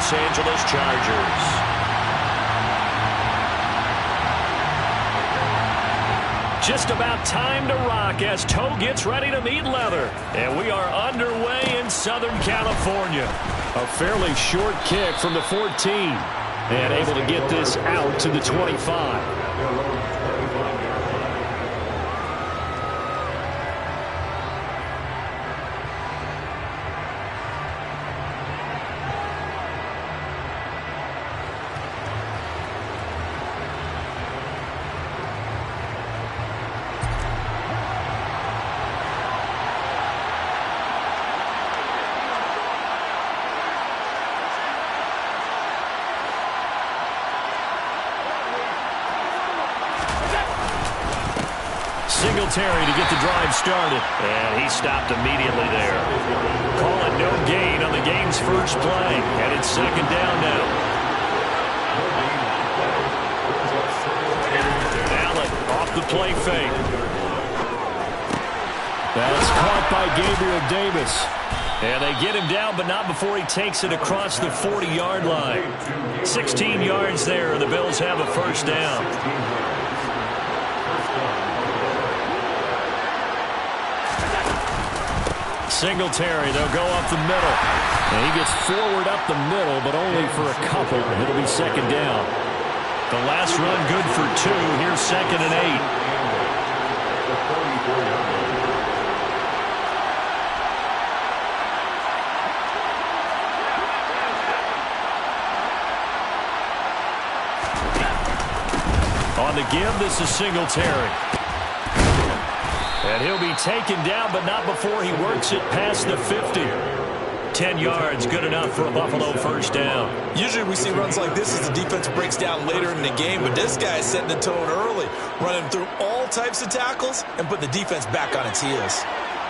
Los Angeles Chargers. Just about time to rock as toe gets ready to meet leather. And we are underway in Southern California. A fairly short kick from the 14. And able to get this out to the 25. Singletary to get the drive started. And he stopped immediately there. Call it no gain on the game's first play. And it's second down now. Allen off the play fake. That's caught by Gabriel Davis. And they get him down, but not before he takes it across the 40-yard line. 16 yards there, and the Bills have a first down. Singletary, they'll go up the middle. And he gets forward up the middle, but only for a couple. It'll be second down. The last run good for 2. Here's second and 8. On the give, this is Singletary. And he'll be taken down, but not before he works it past the 50. 10 yards, good enough for a Buffalo first down. Usually we see runs like this as the defense breaks down later in the game, but this guy is setting the tone early, running through all types of tackles and putting the defense back on its heels.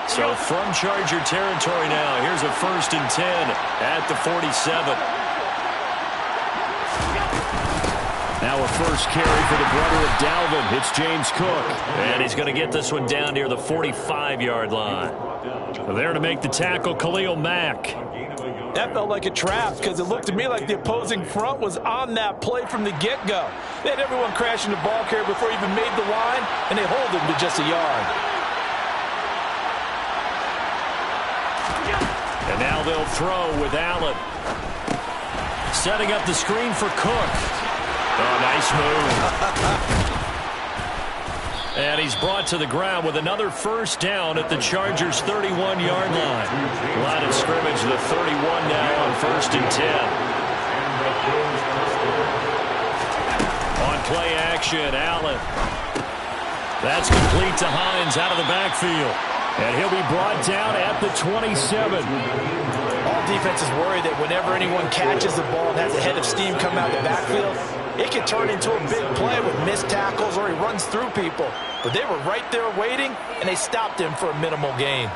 So from Charger territory now, here's a first and 10 at the 47. Now a first carry for the brother of Dalvin. It's James Cook. And he's going to get this one down near the 45-yard line. There to make the tackle, Khalil Mack. That felt like a trap because it looked to me like the opposing front was on that play from the get-go. They had everyone crashing the ball carrier before he even made the line, and they hold him to just a yard. And now they'll throw with Allen. Setting up the screen for Cook. Oh, nice move. And he's brought to the ground with another first down at the Chargers' 31-yard line. Line of scrimmage, the 31 now on first and 10. On play action, Allen. That's complete to Hines out of the backfield. And he'll be brought down at the 27. All defenses worry that whenever anyone catches the ball and has a head of steam come out of the backfield, it can turn into a big play with missed tackles or he runs through people. But they were right there waiting, and they stopped him for a minimal gain.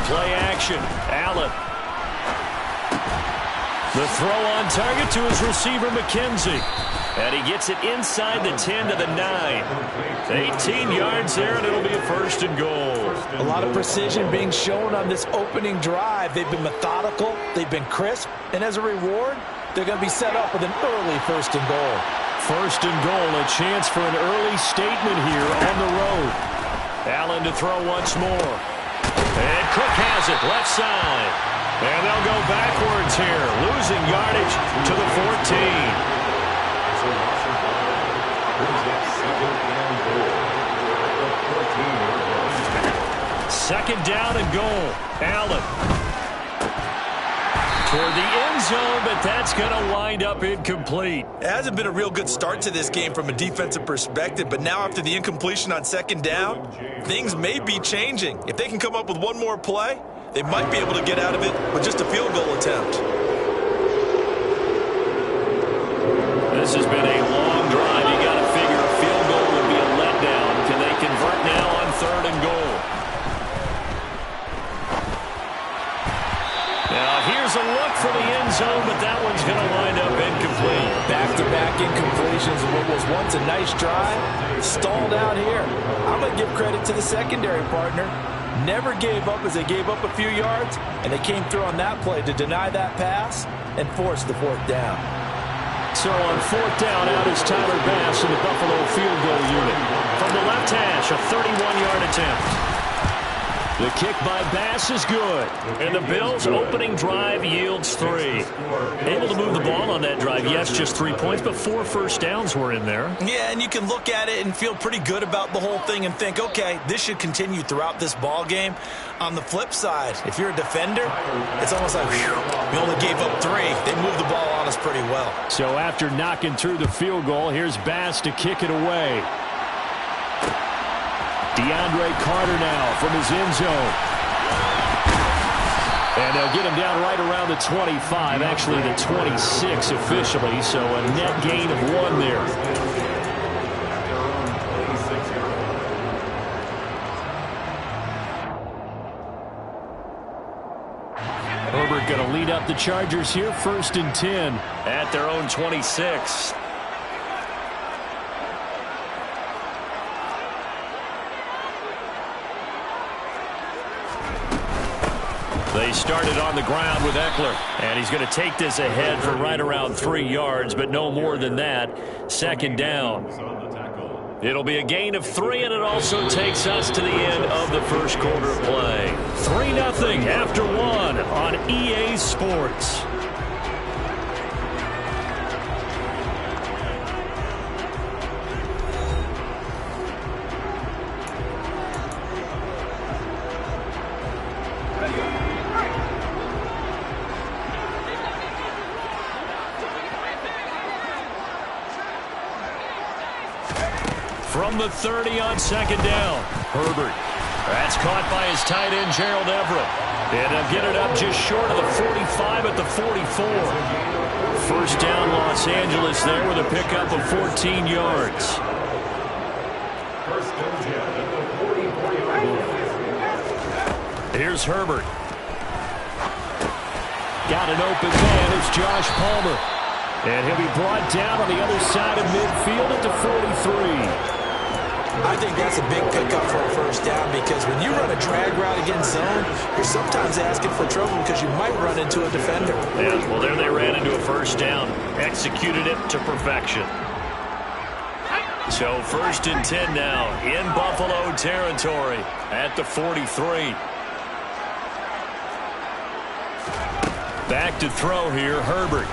Play action, Allen. The throw on target to his receiver, McKenzie. And he gets it inside the 10 to the 9. 18 yards there, and it'll be a first and goal. A lot of precision being shown on this opening drive. They've been methodical, they've been crisp, and as a reward, they're going to be set up with an early first and goal. First and goal, a chance for an early statement here on the road. Allen to throw once more. And Cook has it, left side. And they'll go backwards here, losing yardage to the 14. Second down and goal. Allen. Toward the end zone, but that's going to wind up incomplete. It hasn't been a real good start to this game from a defensive perspective, but now after the incompletion on second down, things may be changing. If they can come up with one more play, they might be able to get out of it with just a field goal attempt. This has been a long drive. You got to figure a field goal would be a letdown. Can they convert now on third and goal? Here's a look for the end zone, but that one's going to wind up incomplete. Back-to-back incompletions of what was once a nice drive. Stalled out here. I'm going to give credit to the secondary partner. Never gave up as they gave up a few yards, and they came through on that play to deny that pass and force the fourth down. So on fourth down, out is Tyler Bass in the Buffalo field goal unit. From the left hash, a 31-yard attempt. The kick by Bass is good. And the Bills' opening drive yields 3. Able to move the ball on that drive. Yes, just 3 points, but 4 first downs were in there. Yeah, and you can look at it and feel pretty good about the whole thing and think, okay, this should continue throughout this ball game. On the flip side, if you're a defender, it's almost like, whew, we only gave up 3. They moved the ball on us pretty well. So after knocking through the field goal, here's Bass to kick it away. DeAndre Carter now from his end zone. And they'll get him down right around the 25, actually the 26 officially, so a net gain of 1 there. Herbert going to lead up the Chargers here, 1st and 10 at their own 26. They started on the ground with Eckler, and he's going to take this ahead for right around 3 yards, but no more than that. 2nd down. It'll be a gain of 3, and it also takes us to the end of the first quarter of play. 3-0 after 1 on EA Sports. From the 30 on 2nd down. Herbert. That's caught by his tight end, Gerald Everett. And they'll get it up just short of the 45 at the 44. 1st down, Los Angeles there with a pickup of 14 yards. Here's Herbert. Got an open man. It's Josh Palmer. And he'll be brought down on the other side of midfield at the 43. I think that's a big pickup for a 1st down because when you run a drag route against zone, you're sometimes asking for trouble because you might run into a defender. Yeah, well, there they ran into a 1st down. Executed it to perfection. So 1st and 10 now in Buffalo territory at the 43. Back to throw here, Herbert.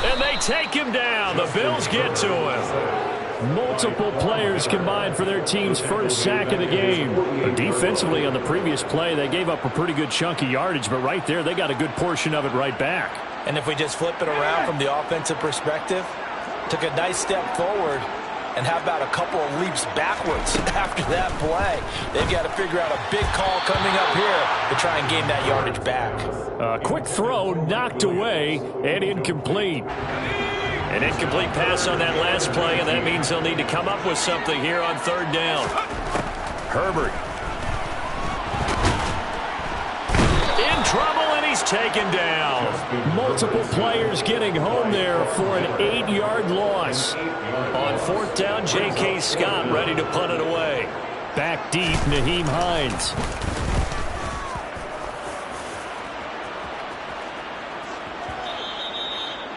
And they take him down. The Bills get to him. Multiple players combined for their team's 1st sack of the game. Defensively on the previous play, they gave up a pretty good chunk of yardage, but right there, they got a good portion of it right back. And if we just flip it around from the offensive perspective, took a nice step forward, and how about a couple of leaps backwards after that play? They've got to figure out a big call coming up here to try and gain that yardage back. A quick throw knocked away and incomplete. An incomplete pass on that last play, and that means they'll need to come up with something here on 3rd down. Herbert. In trouble, and he's taken down. Multiple players getting home there for an 8-yard loss. On 4th down, J.K. Scott ready to punt it away. Back deep, Nyheim Hines.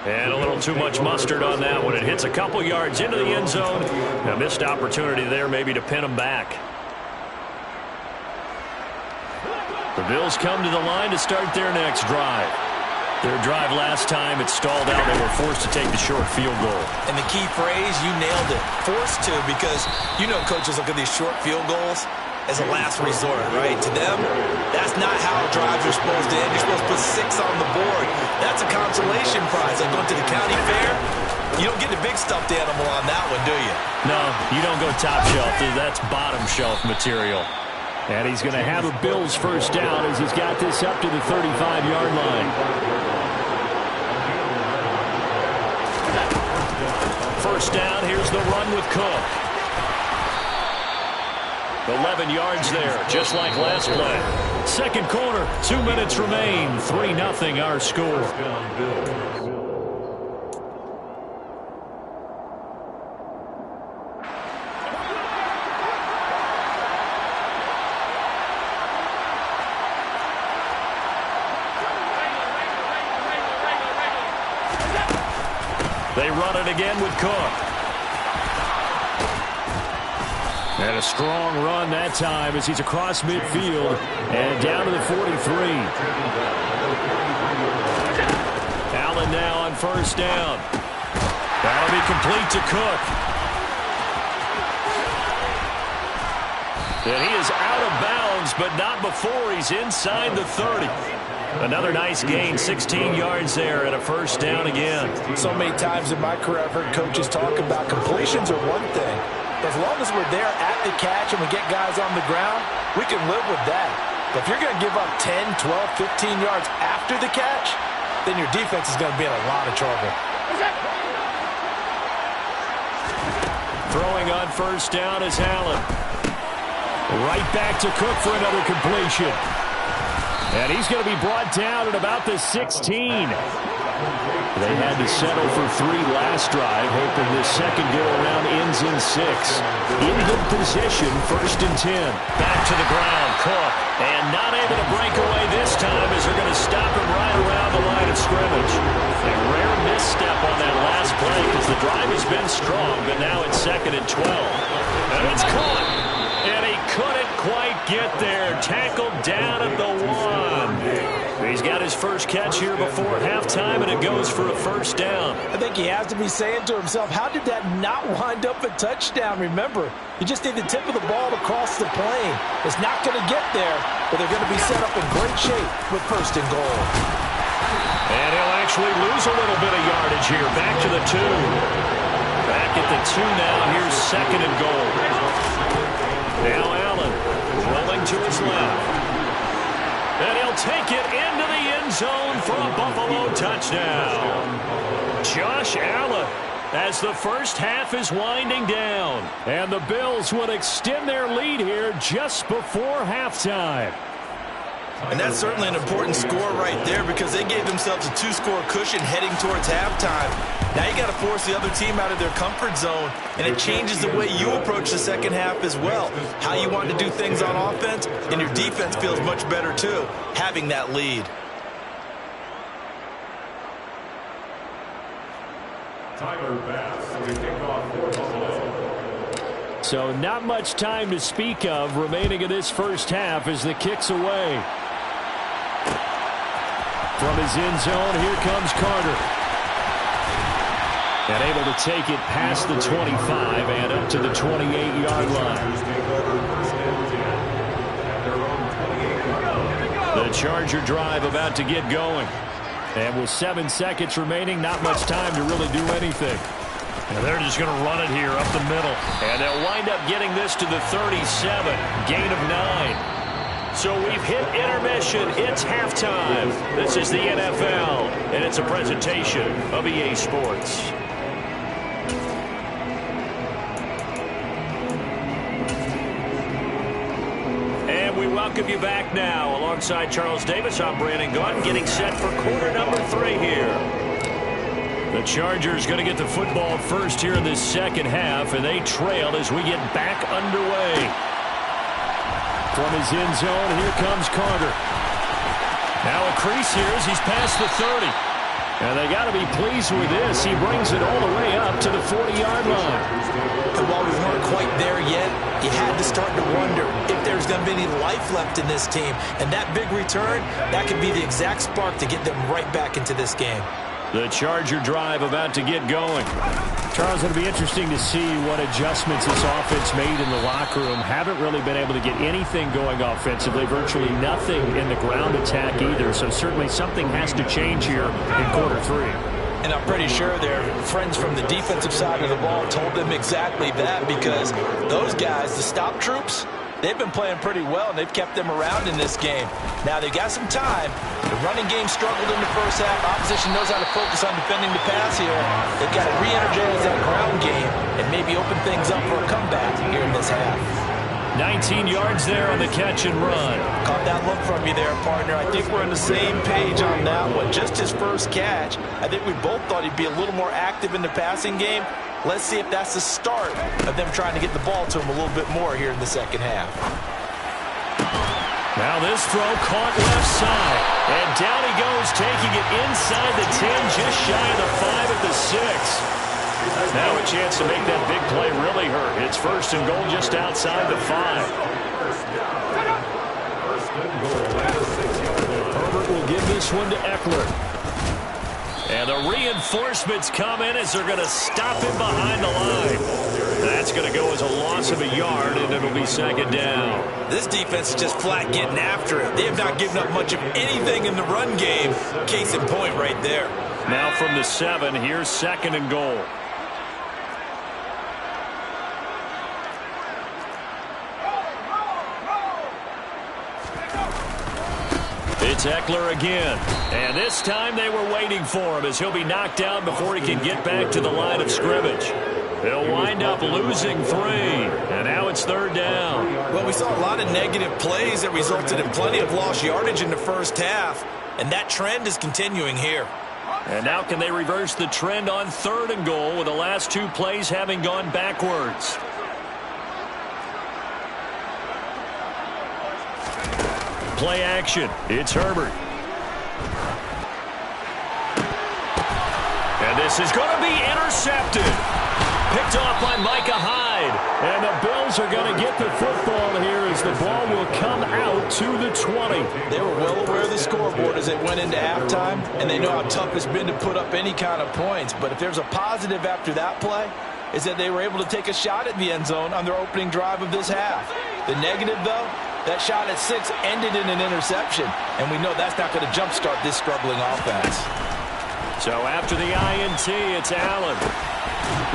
And a little too much mustard on that one. It hits a couple yards into the end zone. A missed opportunity there maybe to pin them back. The Bills come to the line to start their next drive. Their drive last time, it stalled out. They were forced to take the short field goal. And the key phrase, you nailed it. Forced to, because you know coaches look at these short field goals as a last resort, right? To them, that's not how drives are supposed to end. You're supposed to put 6 on the board. That's a consolation prize. Like going to the county fair, you don't get the big stuffed animal on that one, do you? No, you don't go top shelf. That's bottom shelf material. And he's going to have a Bills 1st down as he's got this up to the 35-yard line. 1st down, here's the run with Cook. 11 yards there, just like last play. Second quarter, 2 minutes remain. 3-0 our score. They run it again with Cook. And a strong run that time as he's across midfield and down to the 43. Allen now on first down. That'll be complete to Cook. And he is out of bounds, but not before he's inside the 30. Another nice gain, 16 yards there and a first down again. So many times in my career I've heard coaches talk about completions are one thing. As long as we're there at the catch and we get guys on the ground, we can live with that. But if you're going to give up 10, 12, 15 yards after the catch, then your defense is going to be in a lot of trouble. Throwing on first down is Allen. Right back to Cook for another completion. And he's going to be brought down at about the 16. They had to settle for 3 last drive, hoping this second go-around ends in 6. In good position, 1st and 10. Back to the ground, Cook. And not able to break away this time as they're going to stop him right around the line of scrimmage. A rare misstep on that last play because the drive has been strong, but now it's 2nd and 12. And it's caught. And he couldn't quite get there. Tackled down at the 1. He's got his first catch here before halftime, and it goes for a first down. I think he has to be saying to himself, how did that not wind up a touchdown? Remember, you just need the tip of the ball to cross the plane. It's not going to get there, but they're going to be set up in great shape with 1st and goal. And he'll actually lose a little bit of yardage here. Back to the 2. Back at the 2 now. Here's 2nd and goal. Now Allen rolling to his left. And he'll take it into the end zone for a Buffalo touchdown. Josh Allen as the first half is winding down. And the Bills would extend their lead here just before halftime. And that's certainly an important score right there because they gave themselves a 2-score cushion heading towards halftime. Now you got to force the other team out of their comfort zone, and it changes the way you approach the second half as well. How you want to do things on offense, and your defense feels much better too, having that lead. So not much time to speak of remaining in this first half as the kick's away. From his end zone, here comes Carter. And able to take it past the 25 and up to the 28-yard line. The Charger drive about to get going. And with 7 seconds remaining, not much time to really do anything. And they're just going to run it here up the middle. And they'll wind up getting this to the 37. Gain of 9. So we've hit intermission. It's halftime. This is the NFL, and it's a presentation of EA Sports. And we welcome you back now. Alongside Charles Davis, I'm Brandon Gaudin, getting set for quarter number 3 here. The Chargers going to get the football first here in this second half, and they trail as we get back underway. From his end zone, here comes Carter. Now a crease here as he's past the 30. And they got to be pleased with this. He brings it all the way up to the 40-yard line. And while we weren't quite there yet, you had to start to wonder if there's going to be any life left in this team. And that big return, that could be the exact spark to get them right back into this game. The Charger drive about to get going. Charles, it'll be interesting to see what adjustments this offense made in the locker room. Haven't really been able to get anything going offensively. Virtually nothing in the ground attack either. So certainly something has to change here in quarter 3. And I'm pretty sure their friends from the defensive side of the ball told them exactly that, because those guys, the stop troops, they've been playing pretty well, and they've kept them around in this game. Now, they've got some time. The running game struggled in the first half. Opposition knows how to focus on defending the pass here. They've got to re-energize that ground game and maybe open things up for a comeback here in this half. 19 yards there on the catch and run. Caught that look from you there, partner. I think we're on the same page on that one. Just his first catch. I think we both thought he'd be a little more active in the passing game. Let's see if that's the start of them trying to get the ball to him a little bit more here in the second half. Now this throw caught left side. And down he goes, taking it inside the 10, just shy of the 5 at the 6. Now a chance to make that big play really hurt. It's first and goal just outside the 5. Herbert will give this one to Eckler. And the reinforcements come in as they're going to stop him behind the line. That's going to go as a loss of a yard, and it'll be second down. This defense is just flat getting after it. They have not given up much of anything in the run game. Case in point right there. Now from the 7, here's second and goal. It's Eckler again. And this time they were waiting for him as he'll be knocked down before he can get back to the line of scrimmage. They'll wind up losing 3. And now it's third down. Well, we saw a lot of negative plays that resulted in plenty of lost yardage in the first half. And that trend is continuing here. And now can they reverse the trend on third and goal with the last 2 plays having gone backwards? Play action. It's Herbert. And this is going to be intercepted. Picked off by Micah Hyde. And the Bills are going to get the football here as the ball will come out to the 20. They were well aware of the scoreboard as they went into halftime, and they know how tough it's been to put up any kind of points. But if there's a positive after that play, is that they were able to take a shot at the end zone on their opening drive of this half. The negative, though, that shot at 6 ended in an interception, and we know that's not going to jumpstart this struggling offense. So after the INT, it's Allen.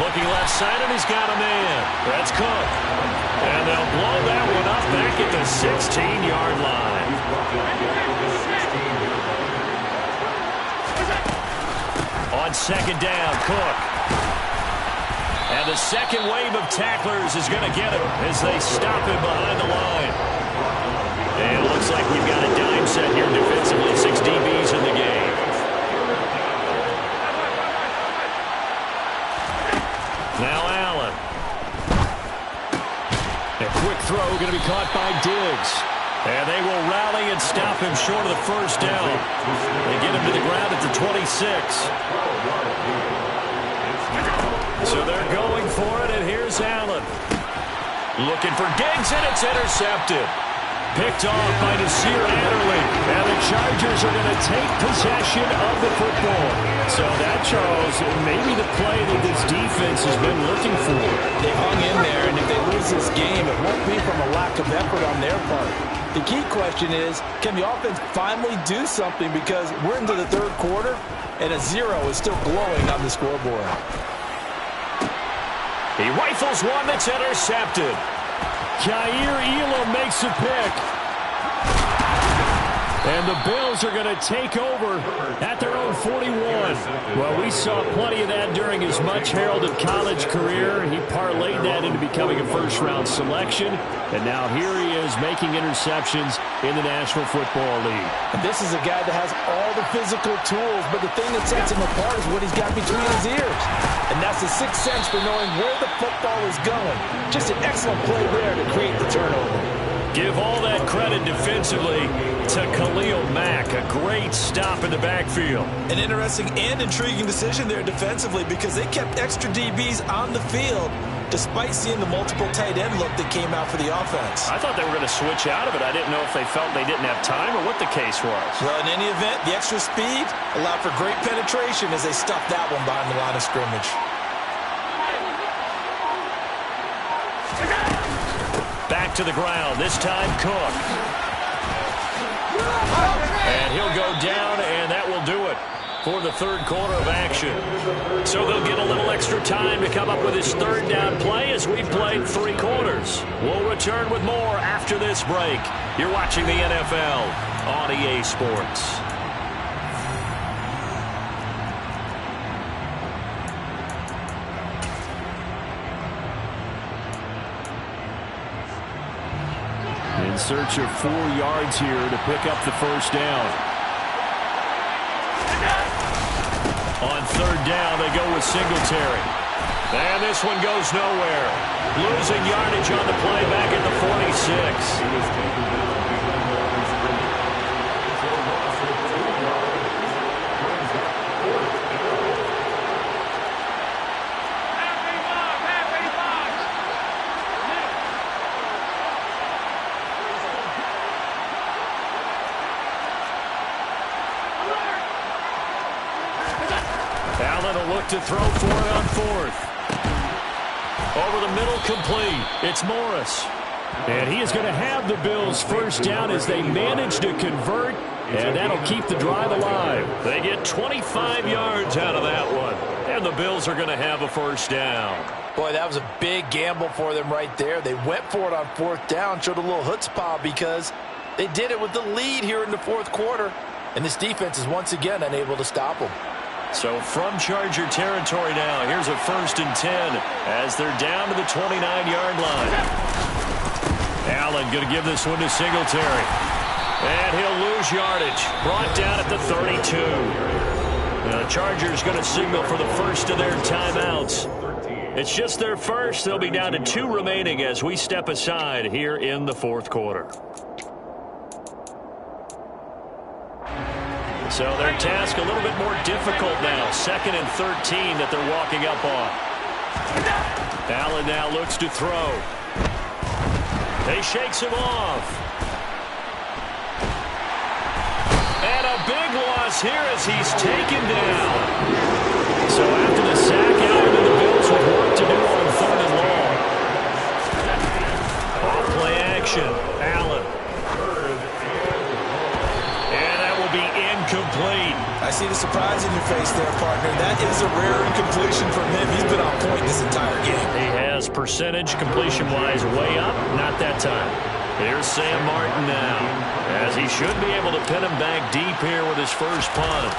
Looking left side, and he's got a man. That's Cook. And they'll blow that one up back at the 16-yard line. On second down, Cook. And the second wave of tacklers is going to get him as they stop him behind the line. And it looks like we've got a dime set here defensively. 6 DBs in the game. Now Allen. A quick throw going to be caught by Diggs. And they will rally and stop him short of the first down. They get him to the ground at the 26. So they're going for it, and here's Allen. Looking for Diggs, and it's intercepted. Picked off by Nasir Adderley. And the Chargers are going to take possession of the football. So that, Charles, may be the play that this defense has been looking for. They hung in there, and if they lose this game, it won't be from a lack of effort on their part. The key question is, can the offense finally do something? Because we're into the third quarter, and a 0 is still glowing on the scoreboard. He rifles one that's intercepted. Jair Elam makes a pick. And the Bills are going to take over at their own 41. Well, we saw plenty of that during his much-heralded college career. He parlayed that into becoming a first-round selection. And now here he is making interceptions in the National Football League. And this is a guy that has all the physical tools, but the thing that sets him apart is what he's got between his ears. And that's the sixth sense for knowing where the football is going. Just an excellent play there to create the turnover. Give all that credit defensively to Khalil Mack. A great stop in the backfield. An interesting and intriguing decision there defensively because they kept extra DBs on the field despite seeing the multiple tight end look that came out for the offense. I thought they were going to switch out of it. I didn't know if they felt they didn't have time or what the case was. Well, in any event, the extra speed allowed for great penetration as they stuffed that one behind the line of scrimmage. Back to the ground, this time Cook. And he'll go down, and that will do it for the third quarter of action. So they'll get a little extra time to come up with his third down play as we've played 3 quarters. We'll return with more after this break. You're watching the NFL on EA Sports. In search of 4 yards here to pick up the first down. On third down, they go with Singletary. And this one goes nowhere. Losing yardage on the play back at the 46. Allen will look to throw for it on fourth. Over the middle, complete. It's Morris. And he is going to have the Bills first down as they manage to convert, and that'll keep the drive alive. They get 25 yards out of that one, and the Bills are going to have a first down. Boy, that was a big gamble for them right there. They went for it on fourth down, showed a little chutzpah because they did it with the lead here in the fourth quarter, and this defense is once again unable to stop them. So from Charger territory now, here's a 1st and 10 as they're down to the 29-yard line. Allen going to give this one to Singletary. And he'll lose yardage. Brought down at the 32. The Chargers going to signal for the first of their timeouts. It's just their first. They'll be down to 2 remaining as we step aside here in the fourth quarter. So their task a little bit more difficult now. 2nd and 13 that they're walking up on. Allen now looks to throw. He shakes him off. And a big loss here as he's taken down. So after the sack, Allen and the Bills with work to do on 3rd and long. Off play action. Allen. Incomplete. I see the surprise in your face there, partner. That is a rare incompletion from him. He's been on point this entire game. He has percentage completion-wise way up. Not that time. Here's Sam Martin now, as he should be able to pin him back deep here with his first punt.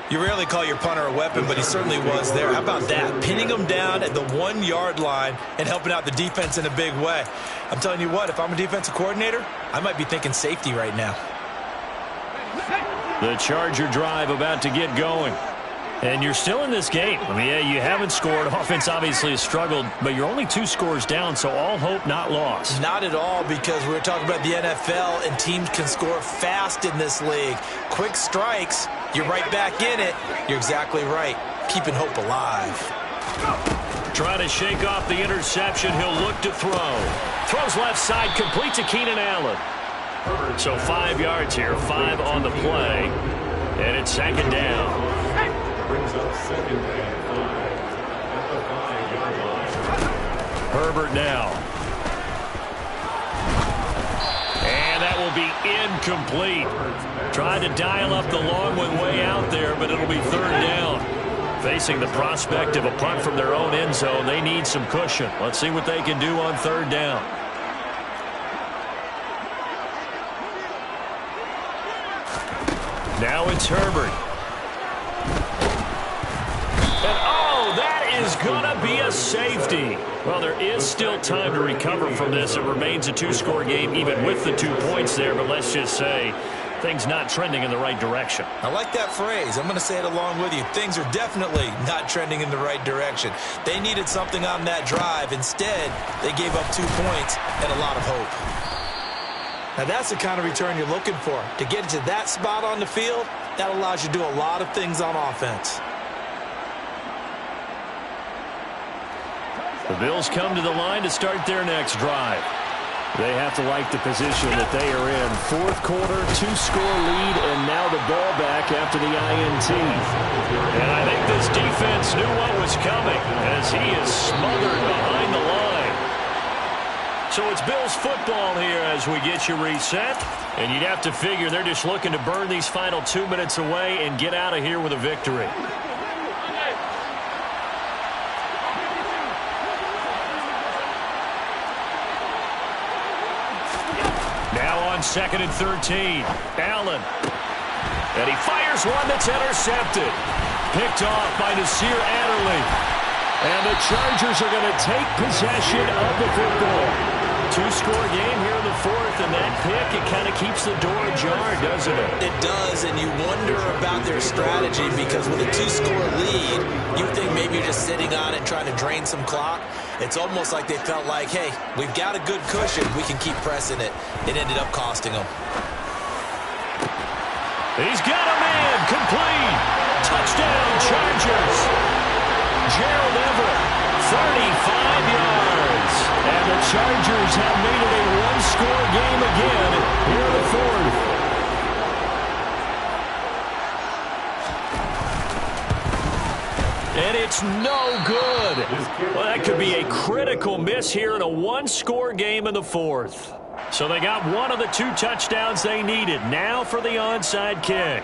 You rarely call your punter a weapon, but he certainly was there. How about that? Pinning him down at the 1-yard line and helping out the defense in a big way. I'm telling you what, if I'm a defensive coordinator, I might be thinking safety right now. The Charger drive about to get going. And you're still in this game. I mean, yeah, you haven't scored. Offense obviously has struggled, but you're only 2 scores down, so all hope not lost. Not at all, because we're talking about the NFL, and teams can score fast in this league. Quick strikes, you're right back in it. You're exactly right. Keeping hope alive. Trying to shake off the interception. He'll look to throw. Throws left side, complete to Keenan Allen. So 5 yards here, 5 on the play, and it's 2nd down. Brings up 2nd and 5 at the 5-yard line. Herbert now. And that will be incomplete. Tried to dial up the long one way out there, but it'll be 3rd down. Facing the prospect of a punt from their own end zone, they need some cushion. Let's see what they can do on 3rd down. Now it's Herbert. And oh, that is going to be a safety. Well, there is still time to recover from this. It remains a 2-score game even with the 2 points there, but let's just say things not trending in the right direction. I like that phrase. I'm going to say it along with you. Things are definitely not trending in the right direction. They needed something on that drive. Instead, they gave up 2 points and a lot of hope. Now, that's the kind of return you're looking for. To get to that spot on the field, that allows you to do a lot of things on offense. The Bills come to the line to start their next drive. They have to like the position that they are in. 4th quarter, 2-score lead, and now the ball back after the INT. And I think this defense knew what was coming as he is smothered behind the line. So it's Bills football here as we get you reset. And you'd have to figure they're just looking to burn these final 2 minutes away and get out of here with a victory. Now on 2nd and 13. Allen. And he fires one that's intercepted. Picked off by Nasir Adderley. And the Chargers are going to take possession of the football. Two-score game here in the fourth, and that pick, it kind of keeps the door ajar, doesn't it? It does, and you wonder about their strategy because with a two-score lead, you think maybe you're just sitting on it trying to drain some clock. It's almost like they felt like, hey, we've got a good cushion. We can keep pressing it. It ended up costing them. He's got a man, complete. Touchdown, Chargers. Gerald Everett, 35 yards. And the Chargers have made it a one-score game again here in the fourth. And it's no good. Well, that could be a critical miss here in a one-score game in the fourth. So they got one of the two touchdowns they needed. Now for the onside kick.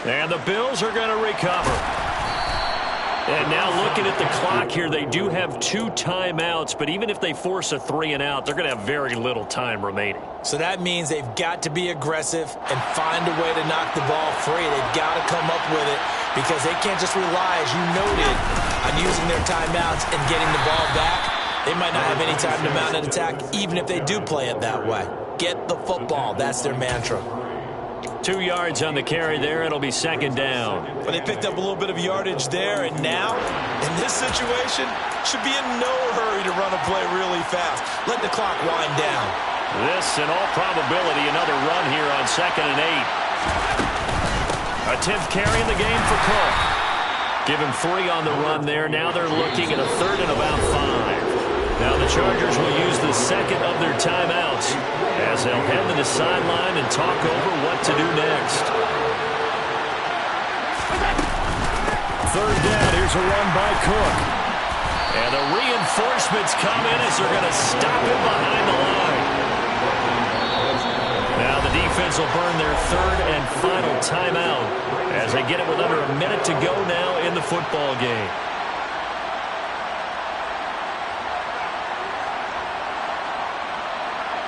And the Bills are going to recover. And now looking at the clock here, they do have 2 timeouts, but even if they force a 3-and-out, they're going to have very little time remaining. So that means they've got to be aggressive and find a way to knock the ball free. They've got to come up with it because they can't just rely, as you noted, on using their timeouts and getting the ball back. They might not have any time to mount an attack, even if they do play it that way. Get the football. That's their mantra. 2 yards on the carry there. It'll be second down. But they picked up a little bit of yardage there, and now, in this situation, should be in no hurry to run a play really fast. Let the clock wind down. This, in all probability, another run here on 2nd and 8. A 10th carry in the game for Cook. Give him 3 on the run there. Now they're looking at a 3rd and about 5. Now the Chargers will use the second of their timeouts as they'll head to the sideline and talk over what to do next. 3rd down. Here's a run by Cook. And the reinforcements come in as they're going to stop him behind the line. Now the defense will burn their 3rd and final timeout as they get it with under a minute to go now in the football game.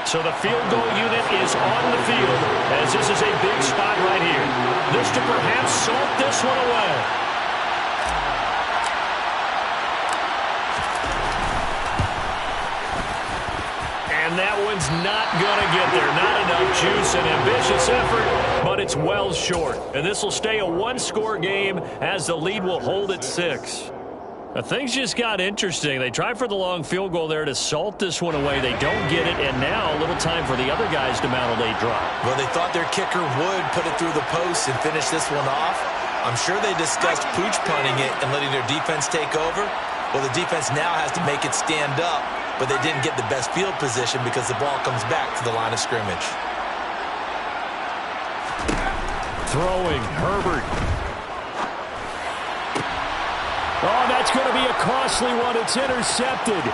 So the field goal unit is on the field as this is a big spot right here. This to perhaps salt this one away. And that one's not going to get there. Not enough juice, an ambitious effort, but it's well short. And this will stay a one-score game as the lead will hold at 6. Things just got interesting. They tried for the long field goal there to salt this one away. They don't get it, and now a little time for the other guys to mount a late drive. Well, they thought their kicker would put it through the post and finish this one off. I'm sure they discussed pooch punting it and letting their defense take over. Well, the defense now has to make it stand up, but they didn't get the best field position because the ball comes back to the line of scrimmage. Throwing, Herbert. Oh, that's going to be a costly one. It's intercepted.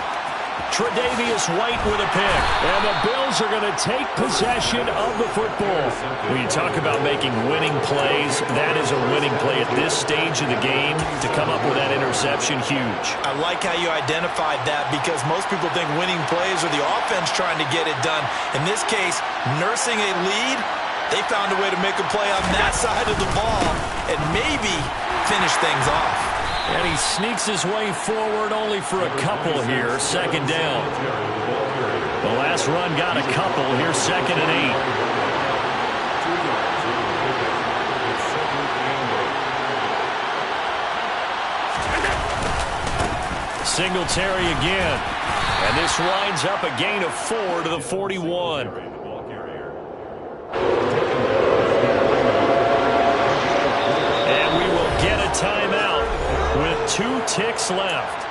Tre'Davious White with a pick. And the Bills are going to take possession of the football. When you talk about making winning plays, that is a winning play at this stage of the game. To come up with that interception, huge. I like how you identified that because most people think winning plays are the offense trying to get it done. In this case, nursing a lead, they found a way to make a play on that side of the ball and maybe finish things off. And he sneaks his way forward only for a couple here. 2nd down. The last run got a couple. Here's 2nd and 8. Singletary again. And this winds up a gain of 4 to the 41. And we will get a timeout with 2 ticks left.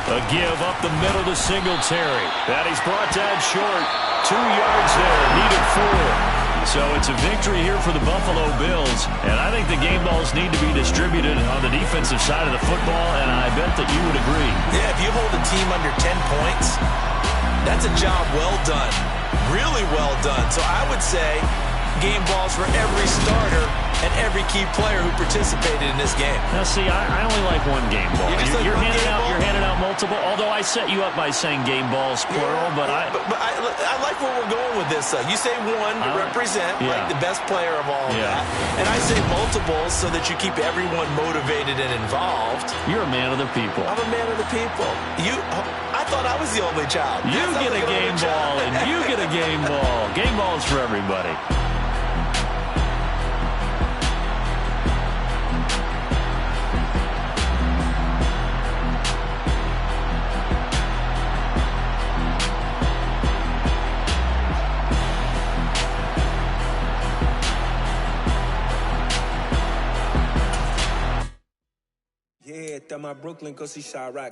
A give up the middle to Singletary. That he's brought down short. 2 yards there, needed 4. So it's a victory here for the Buffalo Bills. And I think the game balls need to be distributed on the defensive side of the football, and I bet that you would agree. Yeah, if you hold a team under 10 points, that's a job well done. Really well done. So I would say game balls for every starter and every key player who participated in this game. Now, see, I only like one game ball. You're handing out multiple, although I set you up by saying game balls, plural, but I like where we're going with this. You say one to represent, like the best player of all of that, and I say multiples so that you keep everyone motivated and involved. You're a man of the people. I'm a man of the people. I thought I was the only child. You get a game ball, and you get a game ball. Game balls for everybody. Yeah, my Brooklyn, go see Chirac.